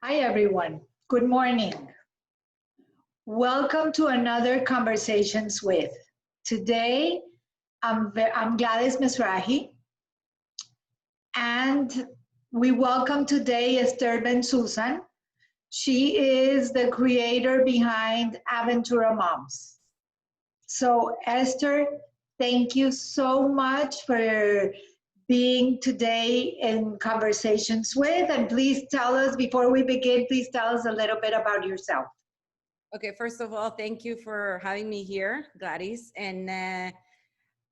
Hi, everyone. Good morning. Welcome to another Conversations with. Today, I'm Gladys Mizrahi, and we welcome today Esther Ben Susan. She is the creator behind Aventura Moms. So, Esther, thank you so much for being today in Conversations with. And please tell us, before we begin, please tell us a little bit about yourself. Okay, first of all, thank you for having me here, Gladys, and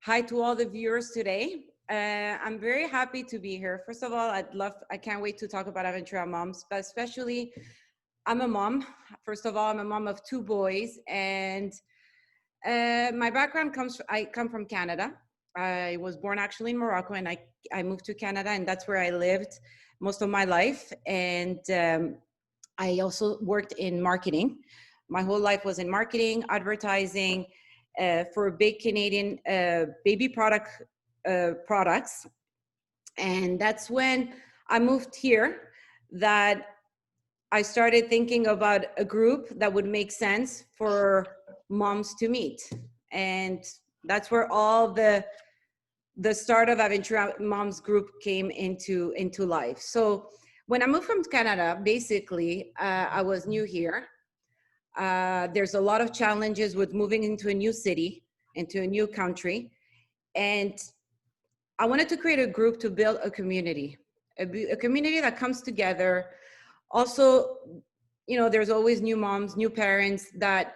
hi to all the viewers today. I'm very happy to be here. First of all, I can't wait to talk about Aventura Moms, but especially I'm a mom. First of all, I'm a mom of two boys, and my background I come from Canada. I was born actually in Morocco, and I moved to Canada, and that's where I lived most of my life. And I also worked in marketing. My whole life was in marketing, advertising for big Canadian baby products. And that's when I moved here that I started thinking about a group that would make sense for moms to meet. And that's where all the start of Aventura Moms group came into life. So when I moved from Canada, basically, I was new here. There's a lot of challenges with moving into a new city, into a new country. And I wanted to create a group to build a community, a community that comes together. Also, you know, there's always new moms, new parents that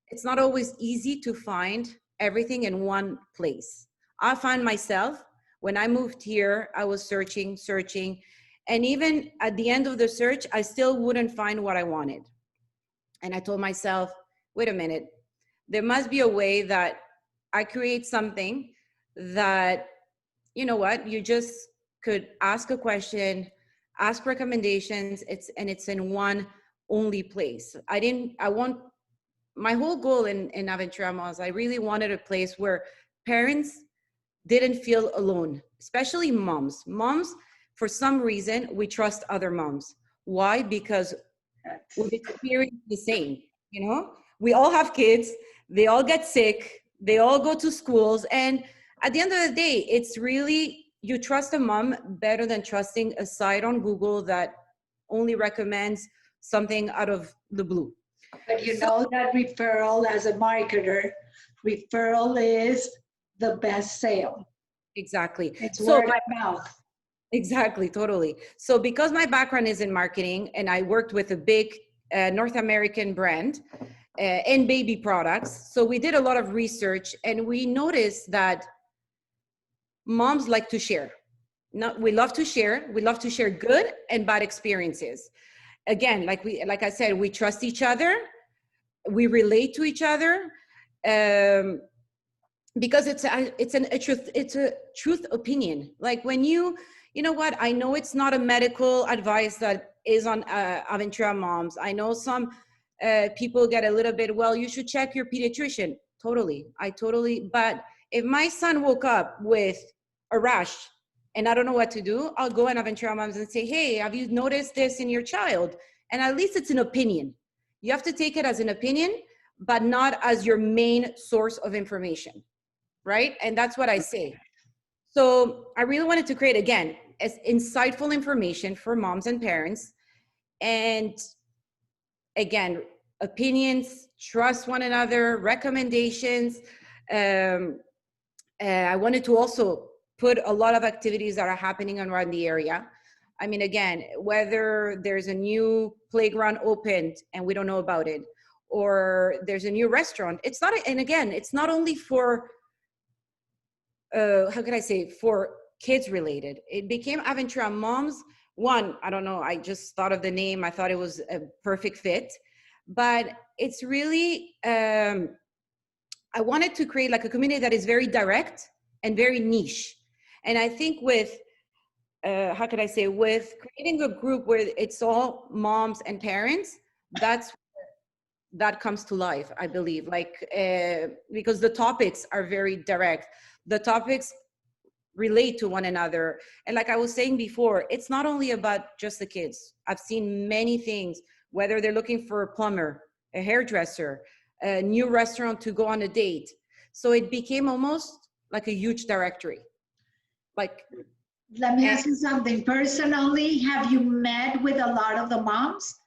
it's not always easy to find everything in one place. I find myself, when I moved here, I was searching. And even at the end of the search, I still wouldn't find what I wanted. And I told myself, wait a minute, there must be a way that I create something that, you know what, you just could ask a question, ask recommendations, it's in one only place. My whole goal in Aventura Moms, I really wanted a place where parents didn't feel alone, especially moms. Moms, for some reason, we trust other moms. Why? Because we've experienced the same, you know? We all have kids, they all get sick, they all go to schools, and at the end of the day, it's really, you trust a mom better than trusting a site on Google that only recommends something out of the blue. But you know that referral as a marketer, referral is the best sale. Exactly. It's So word of mouth. exactly, totally. So because my background is in marketing and I worked with a big North American brand in baby products, so we did a lot of research and we noticed that moms like to share. We love to share. We love to share good and bad experiences. Again, like I said, we trust each other. We relate to each other. Because it's a truth opinion. Like when you know what, I know it's not a medical advice that is on Aventura Moms. I know some people get a little bit, well, you should check your pediatrician. Totally. But if my son woke up with a rash and I don't know what to do, I'll go in Aventura Moms and say, hey, have you noticed this in your child? And at least it's an opinion. You have to take it as an opinion, but not as your main source of information. Right? And that's what I say. So I really wanted to create, again, as insightful information for moms and parents. And again, opinions, trust one another, recommendations. I wanted to also put a lot of activities that are happening around the area. I mean, again, whether there's a new playground opened and we don't know about it, or there's a new restaurant. It's not, and again, it's not only for how could I say, for kids related. It became Aventura Moms. One, I don't know, I just thought of the name. I thought it was a perfect fit. But it's really, I wanted to create like a community that is very direct and very niche. And I think with, how could I say, with creating a group where it's all moms and parents, that comes to life, I believe, like because the topics are very direct. The topics relate to one another. And like I was saying before, it's not only about just the kids. I've seen many things, whether they're looking for a plumber, a hairdresser, a new restaurant to go on a date. So it became almost like a huge directory. Like, Let me and ask you something. Personally, have you met with a lot of the moms?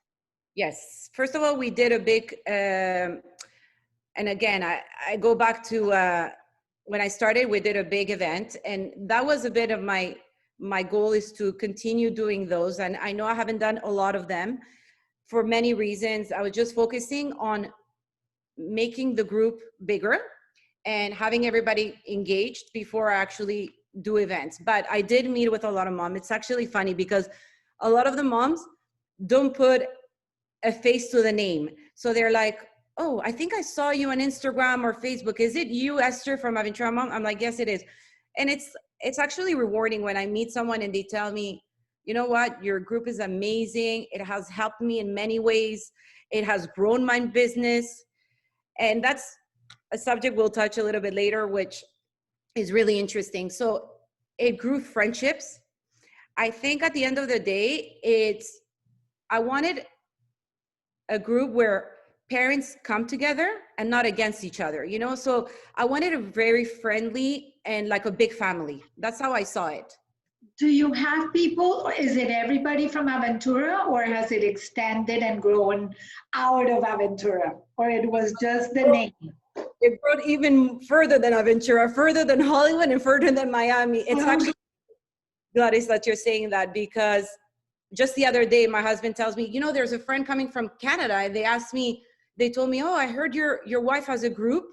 yes, first of all, we did a big, and again, I go back to when I started, we did a big event, and that was a bit of my goal is to continue doing those. And I know I haven't done a lot of them for many reasons. I was just focusing on making the group bigger and having everybody engaged before I actually do events. But I did meet with a lot of moms. It's actually funny because a lot of the moms don't put a face to the name. So they're like, oh, I think I saw you on Instagram or Facebook. Is it you, Esther from Aventura Mom? I'm like, yes, it is. And it's actually rewarding when I meet someone and they tell me, you know what, your group is amazing. It has helped me in many ways. It has grown my business. And that's a subject we'll touch a little bit later, which is really interesting. So it grew friendships. I think at the end of the day, I wanted a group where parents come together and not against each other, you know? So I wanted a very friendly and like a big family. That's how I saw it. Do you have people, or is it everybody from Aventura, or has it extended and grown out of Aventura, or it was just the name? It brought even further than Aventura, further than Hollywood and further than Miami. It's actually, Gladys, that you're saying that, because just the other day, my husband tells me, you know, there's a friend coming from Canada, and they told me, oh, I heard your wife has a group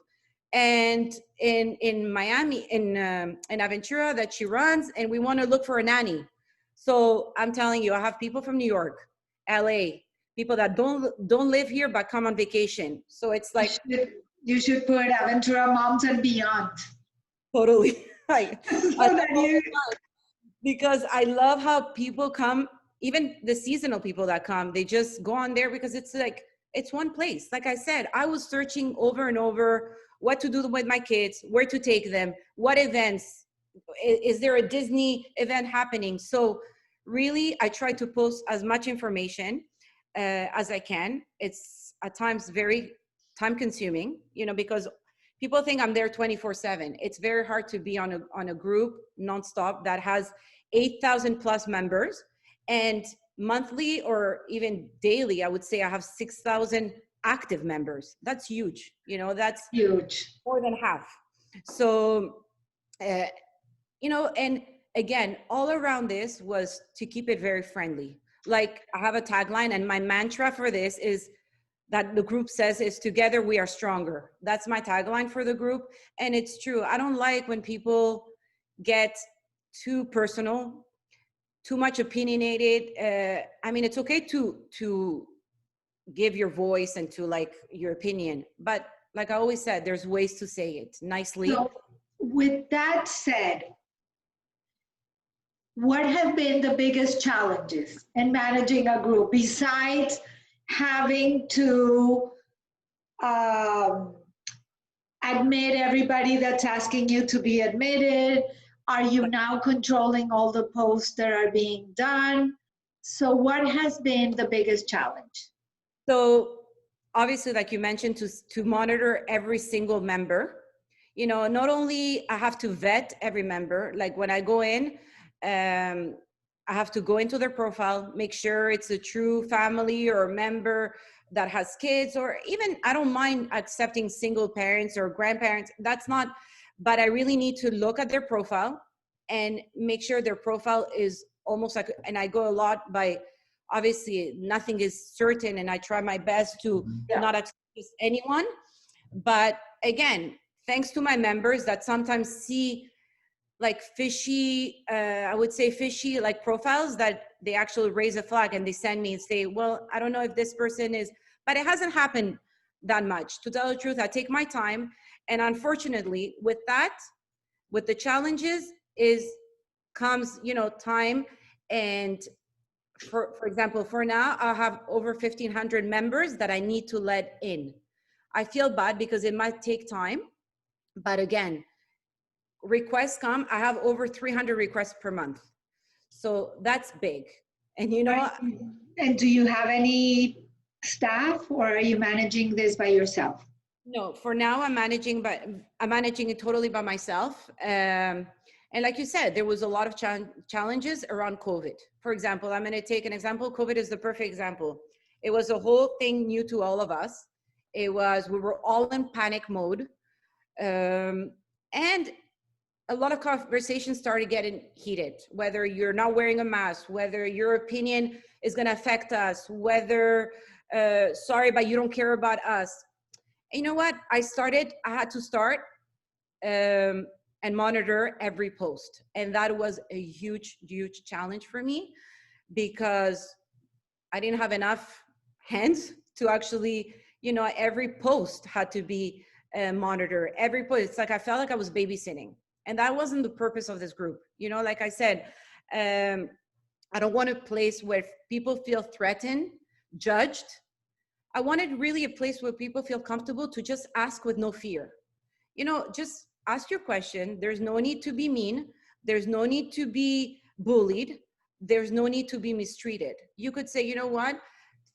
and in Miami, in Aventura that she runs, and we want to look for a nanny. So I'm telling you, I have people from New York, LA, people that don't live here but come on vacation. So it's like you should put Aventura Moms and Beyond. totally right. So Because I love how people come, even the seasonal people that come, they just go on there because it's like, it's one place. Like I said, I was searching over and over what to do with my kids, where to take them, what events, is there a Disney event happening? So really, I try to post as much information as I can. It's at times very time consuming, you know, because people think I'm there 24/7. It's very hard to be on a group nonstop that has 8,000 plus members, and monthly or even daily, I would say I have 6,000 active members. That's huge. You know, that's huge, more than half. So, you know, and again, all around this was to keep it very friendly. Like I have a tagline, and my mantra for this is that the group says is together we are stronger. That's my tagline for the group. And it's true. I don't like when people get too personal, too much opinionated. I mean, it's okay to give your voice and to like your opinion, but like I always said, there's ways to say it nicely. So with that said, what have been the biggest challenges in managing a group besides having to admit everybody that's asking you to be admitted? Are you now controlling all the posts that are being done? So what has been the biggest challenge? So obviously, like you mentioned, to monitor every single member, you know, not only I have to vet every member, like when I go in, I have to go into their profile, make sure it's a true family or member that has kids, or even I don't mind accepting single parents or grandparents. That's not, but I really need to look at their profile and make sure their profile is almost like, and I go a lot by, obviously nothing is certain and I try my best to not accuse anyone. But again, thanks to my members that sometimes see like fishy, I would say fishy like profiles, that they actually raise a flag and they send me and say, well, I don't know if this person is, but it hasn't happened that much. To tell the truth, I take my time. And unfortunately with that, with the challenges comes, you know, time. And for example, for now, I have over 1,500 members that I need to let in. I feel bad because it might take time, but again, requests come, I have over 300 requests per month. So that's big. And you know, And do you have any staff, or are you managing this by yourself? no, for now I'm managing it totally by myself. And like you said, there was a lot of challenges around COVID. For example, I'm going to take an example. COVID is the perfect example. It was a whole thing new to all of us. We were all in panic mode. And a lot of conversations started getting heated, whether you're not wearing a mask, whether your opinion is going to affect us, whether, sorry, but you don't care about us. And you know what? I had to start and monitor every post. And that was a huge, huge challenge for me, because I didn't have enough hands to actually, you know, every post had to be monitored. Every post, it's like I felt like I was babysitting. And that wasn't the purpose of this group. You know, like I said, I don't want a place where people feel threatened, judged. I wanted really a place where people feel comfortable to just ask with no fear. You know, just ask your question. There's no need to be mean. There's no need to be bullied. There's no need to be mistreated. You could say, you know what,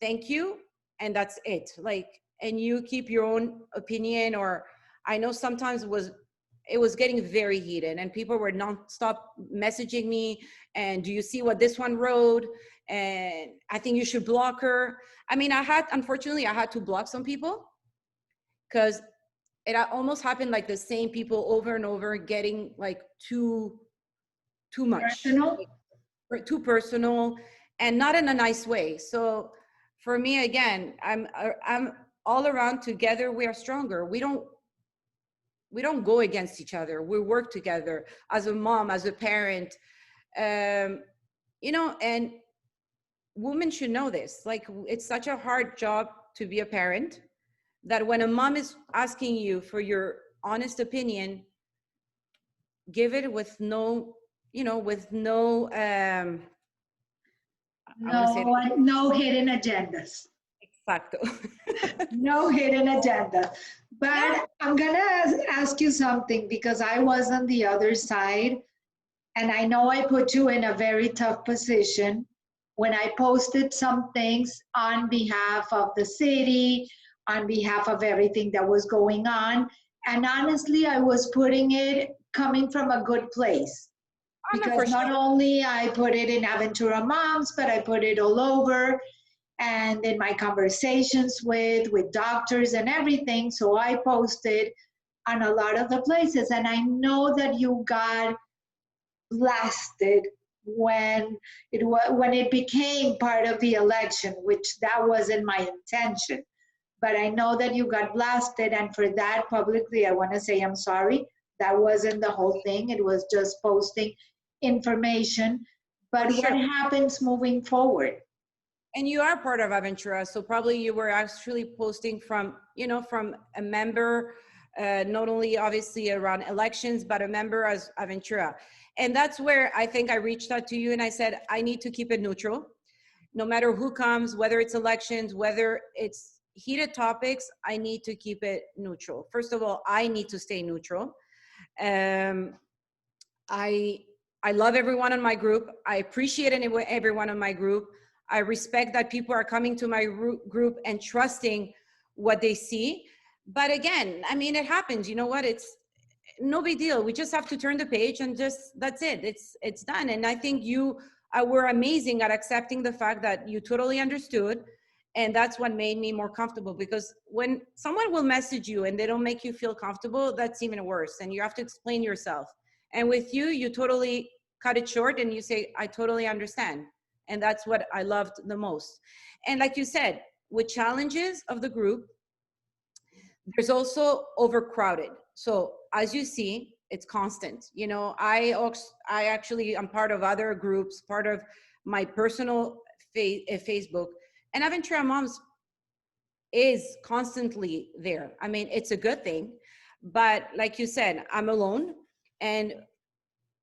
thank you, and that's it. Like, and you keep your own opinion. Or I know sometimes it was getting very heated, and people were nonstop messaging me. And do you see what this one wrote? And I think you should block her. I mean, unfortunately, I had to block some people, because it almost happened like the same people over and over, getting like too much, Personal? like, too personal, and not in a nice way. So for me, again, I'm all around. Together we are stronger. We don't go against each other. We work together as a mom, as a parent, you know, and women should know this. Like, it's such a hard job to be a parent, that when a mom is asking you for your honest opinion, give it with no, you know, with no, no hidden agendas. Exacto. No hidden agenda. Yeah. But I'm gonna ask you something, because I was on the other side, and I know I put you in a very tough position when I posted some things on behalf of the city, on behalf of everything that was going on. And honestly, I was putting it coming from a good place. Because not only I put it in Aventura Moms, but I put it all over, and in my conversations with doctors and everything. So I posted on a lot of the places, and I know that you got blasted when it became part of the election, which that wasn't my intention. But I know that you got blasted, and for that, publicly, I want to say I'm sorry. That wasn't the whole thing. It was just posting information. But what happens moving forward? And you are part of Aventura, so probably you were actually posting from, you know, from a member, not only obviously around elections, but a member as Aventura. And that's where I think I reached out to you and I said, I need to keep it neutral. No matter who comes, whether it's elections, whether it's heated topics, I need to keep it neutral. First of all, I need to stay neutral. I love everyone in my group. I appreciate everyone in my group. I respect that people are coming to my group and trusting what they see. But again, I mean, it happens. You know what? It's no big deal. We just have to turn the page and that's it. It's done. And I think you were amazing at accepting the fact that you totally understood. And that's what made me more comfortable, because when someone will message you and they don't make you feel comfortable, that's even worse. And you have to explain yourself. And with you, you totally cut it short and you say, I totally understand. And that's what I loved the most. And like you said, with challenges of the group, there's also overcrowded. So as you see, it's constant. You know, I actually am part of other groups, part of my personal Facebook, and Aventura Moms is constantly there. I mean, it's a good thing, but like you said, I'm alone, and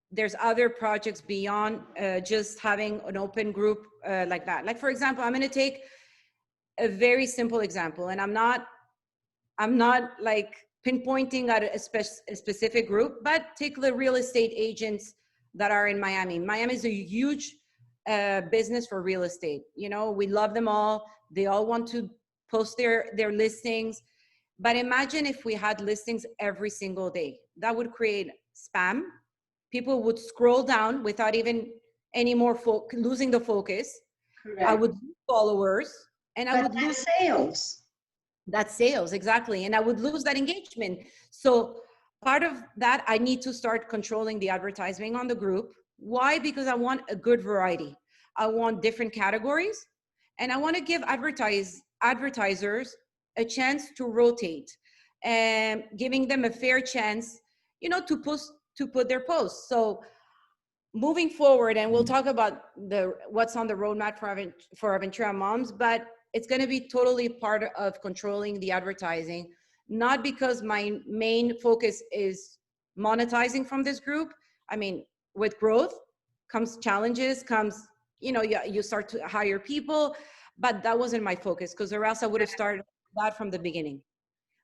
there's other projects beyond just having an open group like that. Like, for example, I'm going to take a very simple example, and I'm not like pinpointing at a specific group, but take the real estate agents that are in Miami. Miami is a huge business for real estate. You know, we love them all. They all want to post their listings. But imagine if we had listings every single day. That would create spam. People would scroll down without even any more losing the focus. Correct. I would lose followers, and I would lose sales. that sales, exactly, and I would lose that engagement. So part of that, I need to start controlling the advertising on the group. Why? Because I want a good variety. I want different categories, and I want to give advertisers a chance to rotate, and giving them a fair chance, you know, to put their posts. So moving forward, and we'll talk about what's on the roadmap for Aventura Moms, but it's going to be totally part of controlling the advertising, not because my main focus is monetizing from this group. I mean, with growth comes challenges, you know, you start to hire people, but that wasn't my focus, because or else I would have started that from the beginning.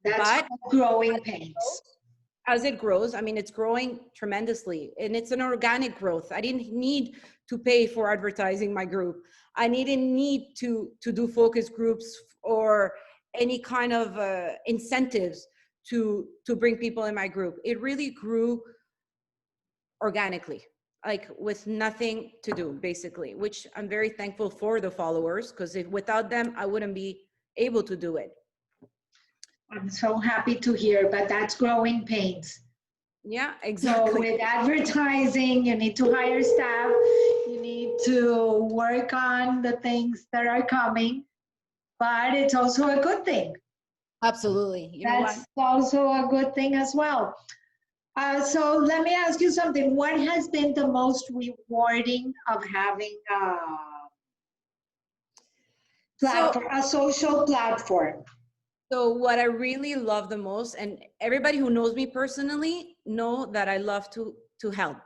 That's growing pains. As it grows, I mean, it's growing tremendously, and it's an organic growth. I didn't need to pay for advertising my group. I didn't need to do focus groups or any kind of incentives to bring people in my group. It really grew organically, like with nothing to do, basically, which I'm very thankful for the followers, because without them, I wouldn't be able to do it. I'm so happy to hear, but that's growing pains. Yeah, exactly. So with advertising, you need to hire staff, you need to work on the things that are coming, but it's also a good thing. Absolutely. You know That's also a good thing as well. So let me ask you something. What has been the most rewarding of having a social platform? So what I really love the most, and everybody who knows me personally know that I love to help.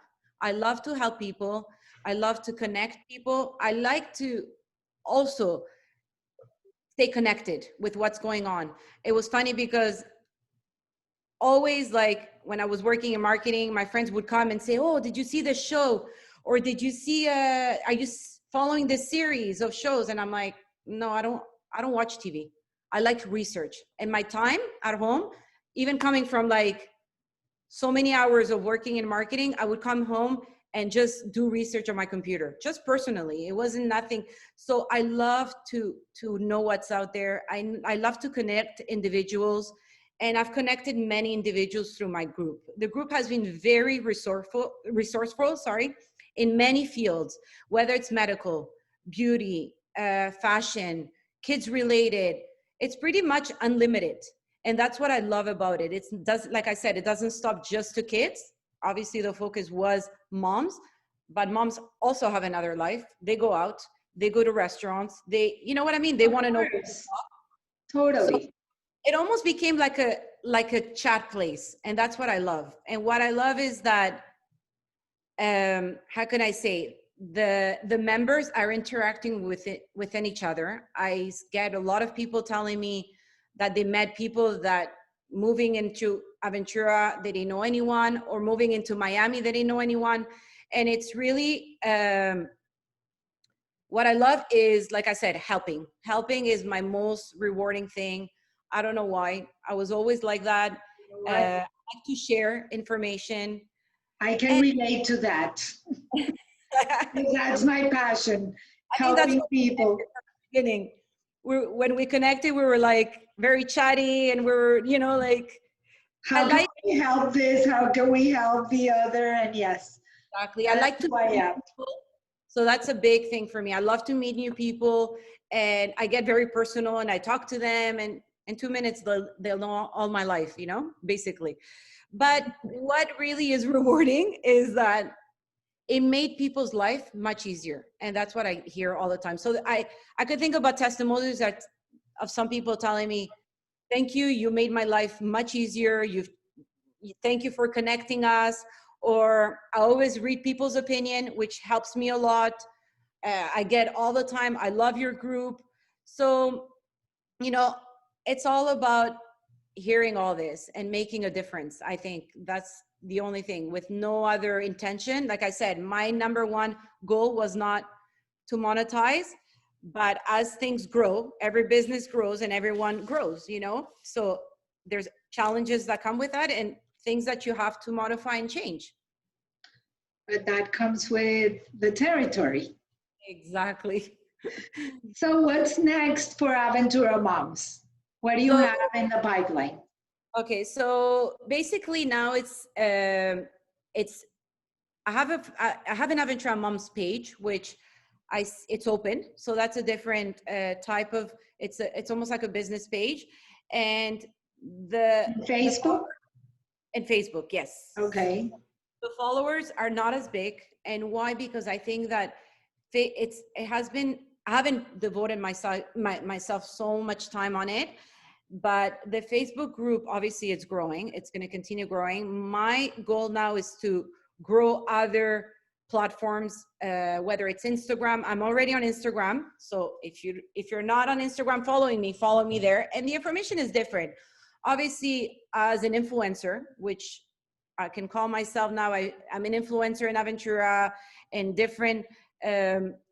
I love to help people. I love to connect people. I like to also stay connected with what's going on. It was funny because always, like when I was working in marketing, my friends would come and say, "Oh, did you see the show? Or did you see are you following this series of shows?" And I'm like, "No, I don't watch TV. I like research." And my time at home, even coming from like so many hours of working in marketing, I would come home and just do research on my computer, just personally. It wasn't nothing. So I love to know what's out there. I love to connect individuals, and I've connected many individuals through my group. The group has been very resourceful, sorry, in many fields, whether it's medical, beauty, fashion, kids related. It's pretty much unlimited. And that's what I love about it. Like I said, it doesn't stop just to kids. Obviously the focus was moms, but moms also have another life. They go out, they go to restaurants, you know what I mean? They want to know. Totally. So it almost became like a chat place. And that's what I love. And what I love is that, how can I say, the members are interacting within each other. I get a lot of people telling me that they met people that moving into Aventura, they didn't know anyone, or moving into Miami, they didn't know anyone. And it's really, what I love is, like I said, helping. Helping is my most rewarding thing. I don't know why. I was always like that. I like to share information. I can relate to that. That's my passion, helping people. Beginning, when we connected, we were like very chatty, and we were, you know, like, how can we help this? How can we help the other? And yes, exactly. I like to meet people. So that's a big thing for me. I love to meet new people, and I get very personal, and I talk to them, and in 2 minutes they'll know all my life, you know, basically. But what really is rewarding is that it made people's life much easier. And that's what I hear all the time. So I could think about testimonials of some people telling me, "Thank you, you made my life much easier. Thank you for connecting us." Or I always read people's opinion, which helps me a lot. I get all the time, "I love your group." So, you know, it's all about hearing all this and making a difference. I think that's the only thing, with no other intention. Like I said, my number one goal was not to monetize, but as things grow, every business grows and everyone grows, you know? So there's challenges that come with that and things that you have to modify and change. But that comes with the territory. Exactly. So what's next for Aventura Moms? What do you So- have in the pipeline? Okay, so basically now I have an Aventura Moms page, which it's open. So that's a different type of, it's almost like a business page. And Facebook? And Facebook, yes. Okay. The followers are not as big. And why? Because I think that I haven't devoted myself so much time on it. But the Facebook group, obviously it's growing. It's going to continue growing. My goal now is to grow other platforms, whether it's Instagram. I'm already on Instagram. So if you're not on Instagram following me, follow me there. And the information is different. Obviously, as an influencer, which I can call myself now, I'm an influencer in Aventura in different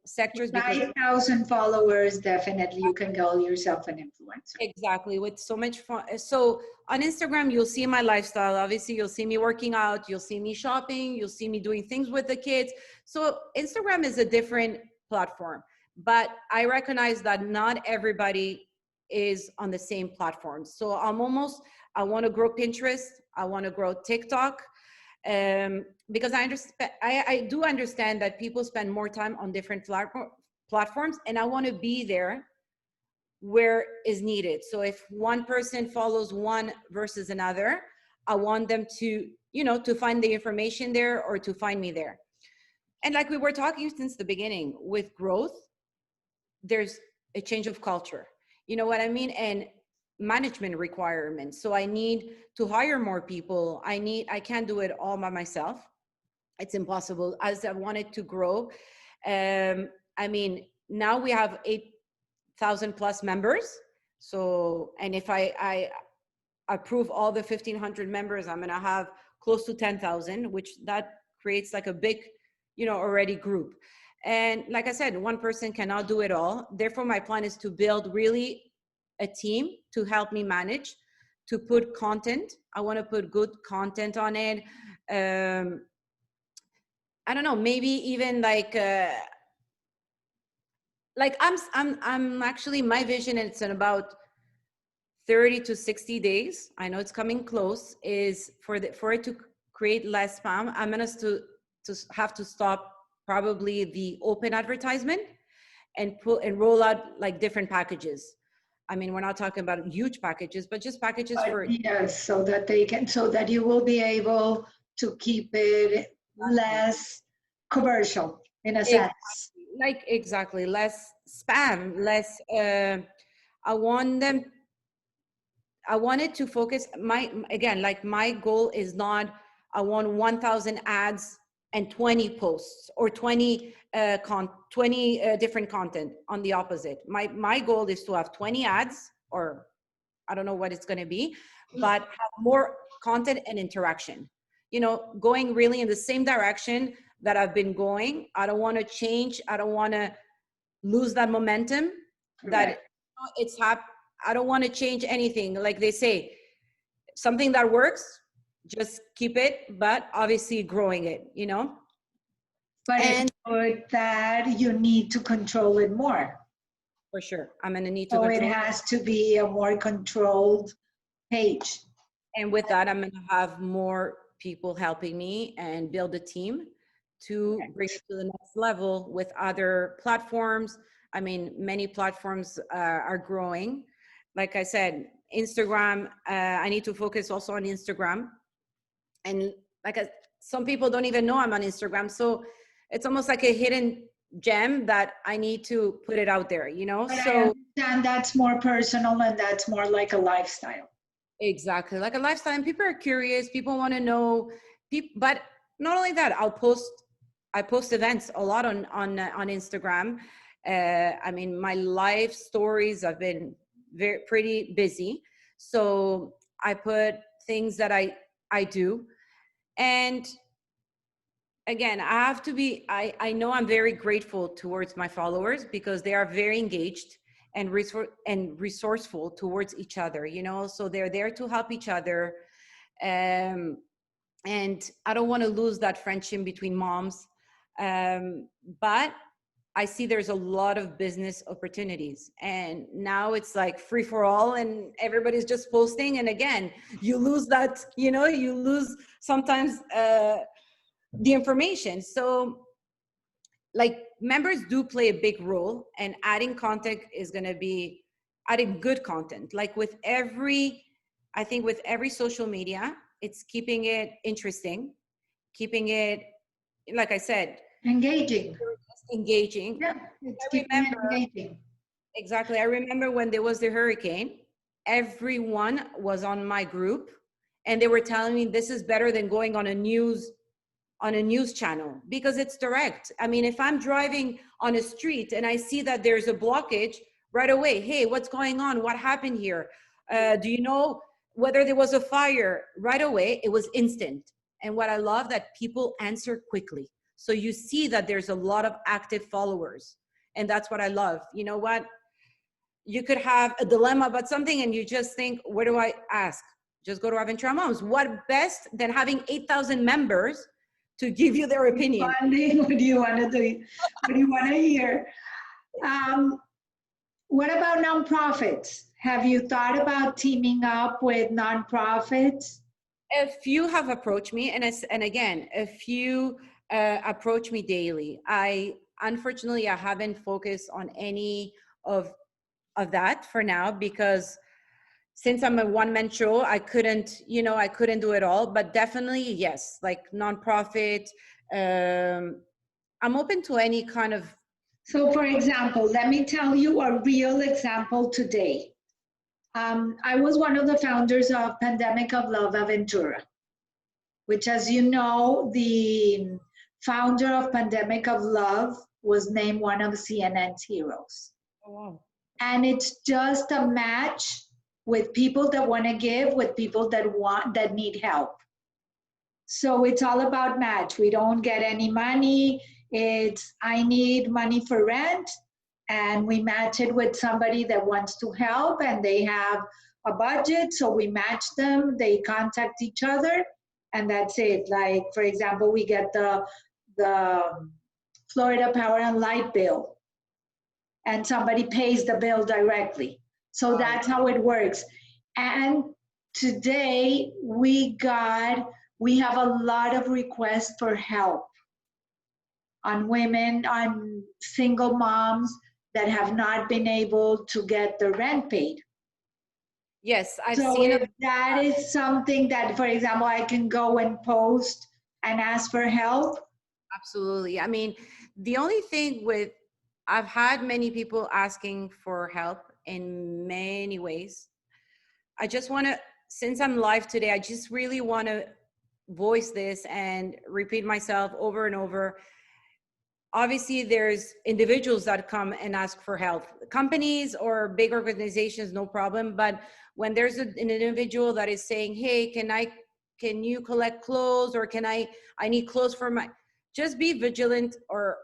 sectors. 5,000 followers, definitely you can call yourself an influencer. Exactly, with so much fun. So on Instagram, you'll see my lifestyle. Obviously, you'll see me working out, you'll see me shopping, you'll see me doing things with the kids. So Instagram is a different platform, but I recognize that not everybody is on the same platform. So I want to grow Pinterest. I want to grow TikTok. Because I do understand that people spend more time on different platforms, and I want to be there where is needed. So if one person follows one versus another, I want them to, to find the information there or to find me there. And like we were talking since the beginning, with growth, there's a change of culture. You know what I mean? And management requirements. So I need to hire more people. I can't do it all by myself. It's impossible. As I wanted to grow, now we have 8,000 plus members. So, and if I approve all the 1,500 members, I'm gonna have close to 10,000, which that creates like a big, already group. And like I said, one person cannot do it all. Therefore, my plan is to build really a team to help me manage, to put content. I want to put good content on it. I don't know, maybe even I'm actually, my vision, and it's in about 30 to 60 days. I know it's coming close, is for it to create less spam. I'm going to have to stop probably the open advertisement and roll out like different packages. I mean, we're not talking about huge packages, but just packages for. Yes, so that you will be able to keep it less commercial in a sense. Exactly, less spam, less. I wanted to focus my goal is not, I want 1,000 ads and 20 posts or 20 different content. On the opposite, my goal is to have 20 ads, or I don't know what it's going to be, but have more content and interaction, going really in the same direction that I've been going. I don't want to change. I don't want to lose that momentum. Correct. That I don't want to change anything. Like they say, something that works, just keep it, but obviously growing it, But it's good that you need to control it more. For sure. I'm going to need to control. So it has to be a more controlled page. And with that, I'm going to have more people helping me and build a team to bring it to the next level with other platforms. I mean, many platforms are growing. Like I said, Instagram, I need to focus also on Instagram. And some people don't even know I'm on Instagram. So it's almost like a hidden gem that I need to put it out there, But so I understand that's more personal and that's more like a lifestyle. Exactly, like a lifestyle. And people are curious. People want to know. But not only that, I post events a lot on Instagram. I mean, my life stories, I've been pretty busy. So I put things that I do. And again, I have to be, I know I'm very grateful towards my followers because they are very engaged and resourceful towards each other, you know, so they're there to help each other. And I don't want to lose that friendship between moms. But I see there's a lot of business opportunities, and now it's like free for all and everybody's just posting. And again, you lose that, you know, you lose sometimes the information. So like members do play a big role, and adding content is going to be adding good content. Like with every, I think with every social media, it's keeping it interesting, keeping it, like I said, Engaging. engaging. Yeah, it's I keeping it remember, engaging. exactly. I remember when there was the hurricane, everyone was on my group and they were telling me this is better than going on a news channel because it's direct. I mean, if I'm driving on a street and I see that there's a blockage right away, hey, what's going on? What happened here? Do you know whether there was a fire? Right away, it was instant. And what I love that people answer quickly. So you see that there's a lot of active followers. And that's what I love. You know what? You could have a dilemma about something and you just think, where do I ask? Just go to Aventura Moms. What best than having 8,000 members to give you their opinion? What do you want to do? What do you want to hear? What about nonprofits? Have you thought about teaming up with nonprofits? A few have approached me, and again, a few approach me daily. Unfortunately, I haven't focused on any of that for now because since I'm a one-man show, I couldn't do it all. But definitely, yes, like nonprofit. I'm open to any kind of. So, for example, let me tell you a real example today. I was one of the founders of Pandemic of Love Aventura, which, as you know, the founder of Pandemic of Love was named one of CNN's heroes. Oh, wow. And it's just a match with people that want to give, with people that need help. So it's all about match. We don't get any money. It's I need money for rent, and we match it with somebody that wants to help and they have a budget, so we match them, they contact each other, and that's it. Like, for example, we get the Florida Power and Light bill and somebody pays the bill directly. So that's how it works. And today we have a lot of requests for help on women, on single moms that have not been able to get the rent paid. Yes, I've So seen if it. that is something that, for example, I can go and post and ask for help. Absolutely. I mean, the only thing with, I've had many people asking for help in many ways. I just want to, since I'm live today, I just really want to voice this and repeat myself over and over. Obviously, there's individuals that come and ask for help. Companies or big organizations, no problem. But when there's an individual that is saying, hey, can you collect clothes, or I need clothes for my, just be vigilant, or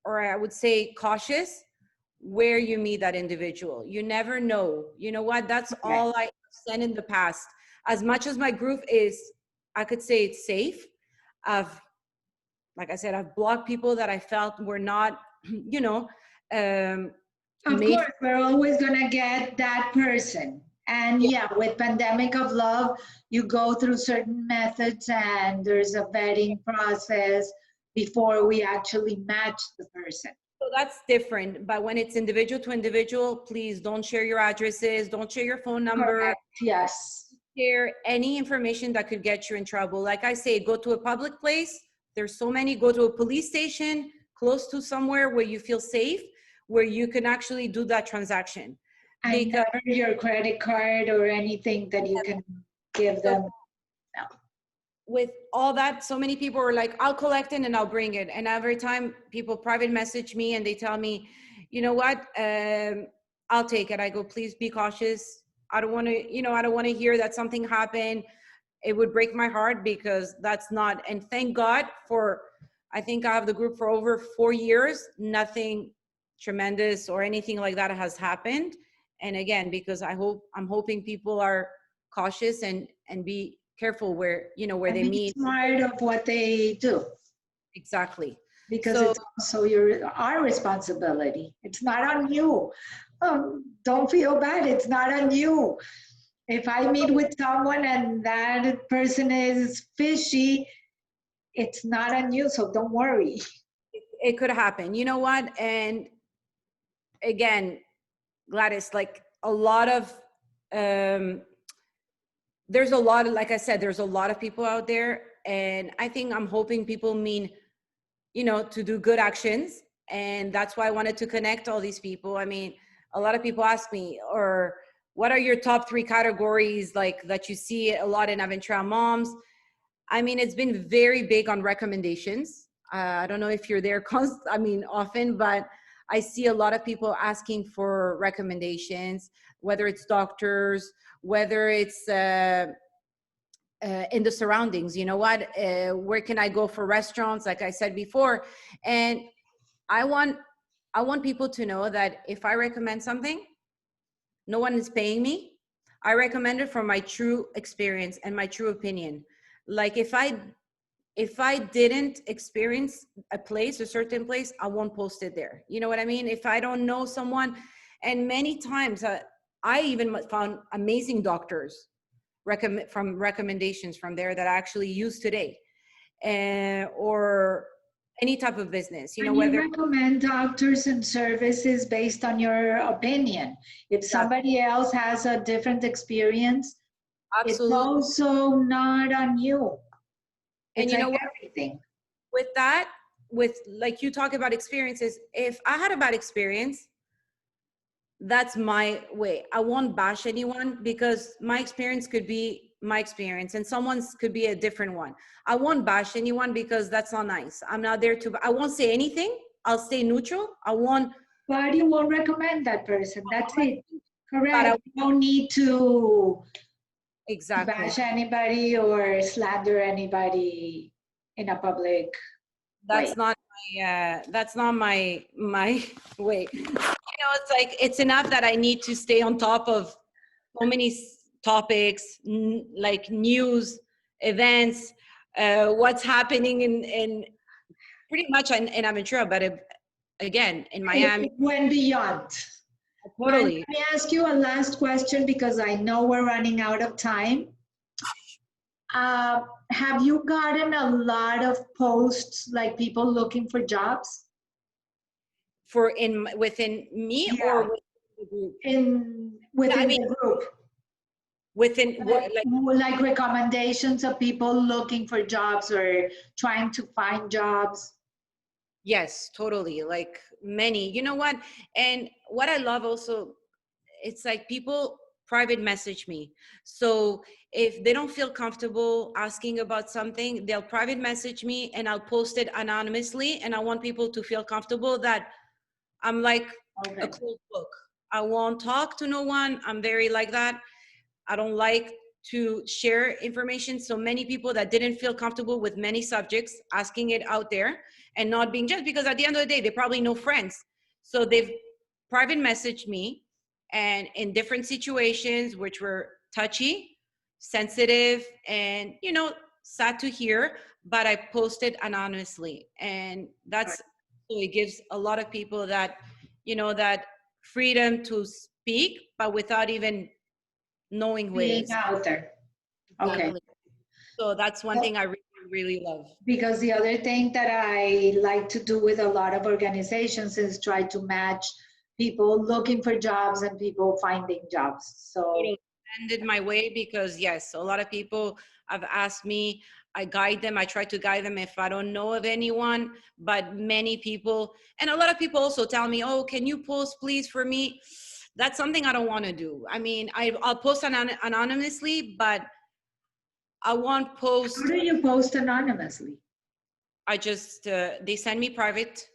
I would say cautious where you meet that individual. You never know. You know what? That's all I said in the past. As much as my group is, I could say it's safe, like I said, I've blocked people that I felt were not, Of course, we're always gonna get that person. And yeah, with Pandemic of Love, you go through certain methods and there's a vetting process before we actually match the person. So that's different. But when it's individual to individual, please don't share your addresses, don't share your phone number. Correct. Yes. Share any information that could get you in trouble. Like I say, go to a public place. There's so many. Go to a police station close to somewhere where you feel safe, where you can actually do that transaction. And never your credit card or anything that you can give them. No. With all that, so many people are like, I'll collect it and I'll bring it. And every time people private message me and they tell me, you know what, I'll take it. I go, please be cautious. I don't want to, I don't want to hear that something happened. It would break my heart because that's not, and thank God for, I think I have the group for over 4 years. Nothing tremendous or anything like that has happened. And again, because I'm hoping people are cautious and be careful where, where And they be meet. smart of what they do, Exactly. because So it's also our responsibility. It's not on you. Don't feel bad. It's not on you. If I meet with someone and that person is fishy, it's not on you. So don't worry. it could happen. You know what? And again, Gladys, like a lot of, there's a lot of, like I said, there's a lot of people out there. And I think I'm hoping people mean, to do good actions. And that's why I wanted to connect all these people. I mean, a lot of people ask me, or what are your top 3 categories like that you see a lot in Aventura Moms? I mean, it's been very big on recommendations. I don't know if you're there often, but I see a lot of people asking for recommendations, whether it's doctors, whether it's in the surroundings. You know what? Where can I go for restaurants? Like I said before, and I want people to know that if I recommend something, no one is paying me. I recommend it from my true experience and my true opinion. Like if I didn't experience a certain place, I won't post it there. You know what I mean? If I don't know someone, and many times I even found amazing doctors from recommendations from there that I actually use today, or any type of business, And you recommend doctors and services based on your opinion. If somebody else has a different experience, it's absolutely. also not on you. And It's like everything. With that, with like you talk about experiences, if I had a bad experience, that's my way. I won't bash anyone because my experience could be my experience and someone's could be a different one. I won't bash anyone because that's not nice. I'm not there I won't say anything. I'll stay neutral. But you won't recommend that person. That's it. Correct. You don't need to bash anybody or slander anybody in a public way. That's not my way. It's like, it's enough that I need to stay on top of so many topics, like news, events, what's happening in pretty much in Aventura, but again, in Miami. It went beyond. Totally. Let me ask you a last question because I know we're running out of time. Have you gotten a lot of posts, like people looking for jobs? Within me, yeah, or within the group? Within the group. Within like recommendations of people looking for jobs or trying to find jobs? Yes, totally. Like many, you know what? And what I love also, it's like people private message me. So if they don't feel comfortable asking about something, they'll private message me and I'll post it anonymously. And I want people to feel comfortable that I'm like a closed book. I won't talk to no one. I'm very like that. I don't like to share information. So many people that didn't feel comfortable with many subjects, asking it out there and not being judged, because at the end of the day, they probably know friends. So they've private messaged me, and in different situations, which were touchy, sensitive, and, sad to hear, but I posted anonymously. And that's, so it gives a lot of people that, that freedom to speak, but without even knowing who it is. Out there. Okay. Exactly. So that's one thing I really, really love. Because the other thing that I like to do with a lot of organizations is try to match people looking for jobs and people finding jobs. So it ended my way because yes, a lot of people have asked me, I guide them. I try to guide them if I don't know of anyone, but many people, and a lot of people also tell me, oh, can you post please for me? That's something I don't want to do. I mean, I'll post anonymously, but I won't post. How do you post anonymously? I just, they send me private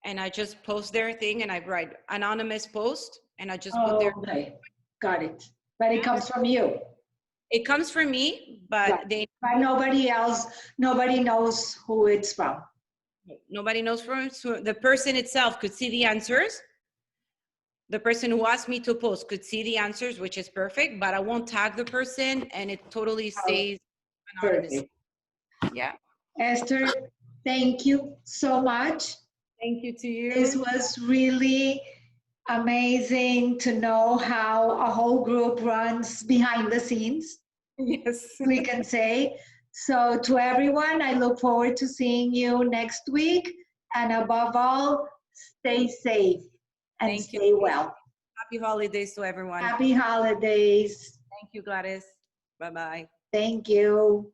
and I just post their thing and I write anonymous post and I just put their. Okay, got it. but it comes from you. It comes from me, but Right. But nobody else, nobody knows who it's from. nobody knows from, so the person itself could see the answers. The person who asked me to post could see the answers, which is perfect, but I won't tag the person and it totally stays anonymous. Perfect. Yeah. Esther, thank you so much. Thank you to you. This was really amazing to know how a whole group runs behind the scenes, Yes. we can say. So to everyone, I look forward to seeing you next week. And above all, stay safe and Thank you. stay well. Happy holidays to everyone. Happy holidays. Thank you, Gladys. Bye-bye. Thank you.